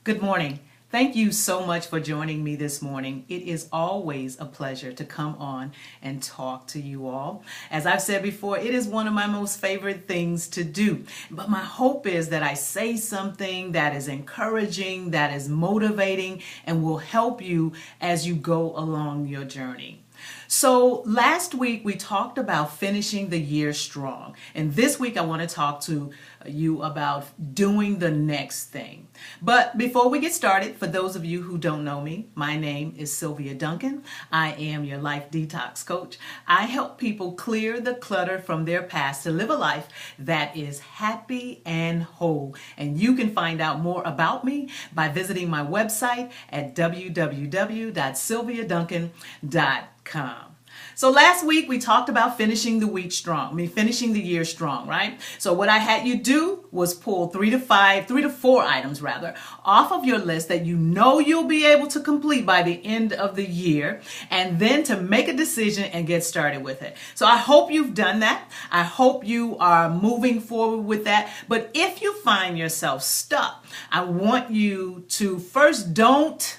Good morning. Thank you so much for joining me this morning. It is always a pleasure to come on and talk to you all. As I've said before, it is one of my most favorite things to do. But my hope is that I say something that is encouraging, that is motivating, and will help you as you go along your journey. So last week we talked about finishing the year strong. And this week I want to talk to you about doing the next thing. But before we get started, for those of you who don't know me, my name is Sylvia Duncan. I am your life detox coach. I help people clear the clutter from their past to live a life that is happy and whole. And you can find out more about me by visiting my website at www.sylviaduncan.com. So last week we talked about finishing the week strong, finishing the year strong, right? So what I had you do was pull 3 to 4 items rather, off of your list that you know you'll be able to complete by the end of the year, and then to make a decision and get started with it. So I hope you've done that. I hope you are moving forward with that. But if you find yourself stuck, I want you to first don't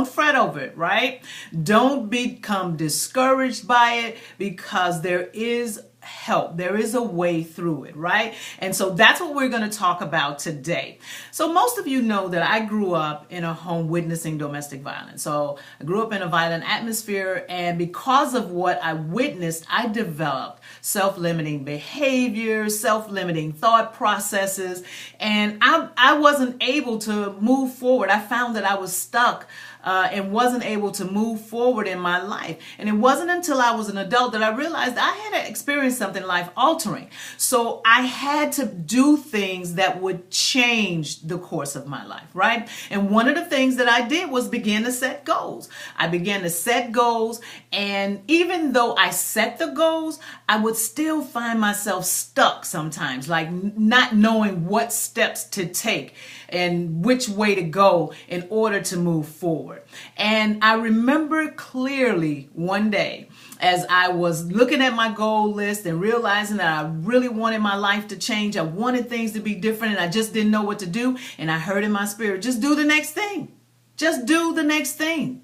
fret over it, right? Don't become discouraged by it, because there is help. There is a way through it, right? And so that's what we're going to talk about today. So most of you know that I grew up in a home witnessing domestic violence. So I grew up in a violent atmosphere, and because of what I witnessed, I developed self-limiting behaviors, self-limiting thought processes, and I wasn't able to move forward. I found that I was stuck and wasn't able to move forward in my life. And it wasn't until I was an adult that I realized I had experienced something life altering. So I had to do things that would change the course of my life, right? And one of the things that I did was begin to set goals. I began to set goals, and even though I set the goals, I would still find myself stuck sometimes, like not knowing what steps to take and which way to go in order to move forward. And I remember clearly one day as I was looking at my goal list and realizing that I really wanted my life to change. I wanted things to be different, and I just didn't know what to do. And I heard in my spirit, just do the next thing. Just do the next thing.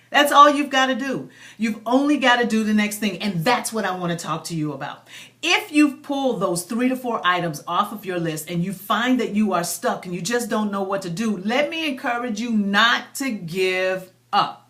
That's all you've got to do. You've only got to do the next thing. And that's what I want to talk to you about. If you've pulled those 3 to 4 items off of your list and you find that you are stuck and you just don't know what to do, let me encourage you not to give up.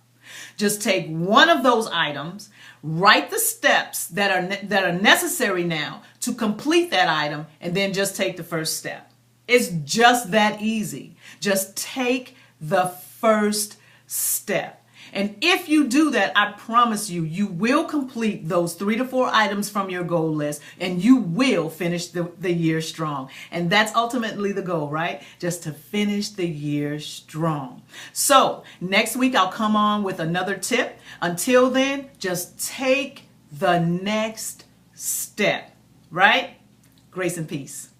Just take one of those items, write the steps that are necessary now to complete that item, and then just take the first step. It's just that easy. Just take the first step. And if you do that, I promise you, you will complete those 3 to 4 items from your goal list, and you will finish the year strong. And that's ultimately the goal, right? Just to finish the year strong. So next week, I'll come on with another tip. Until then, just take the next step, right? Grace and peace.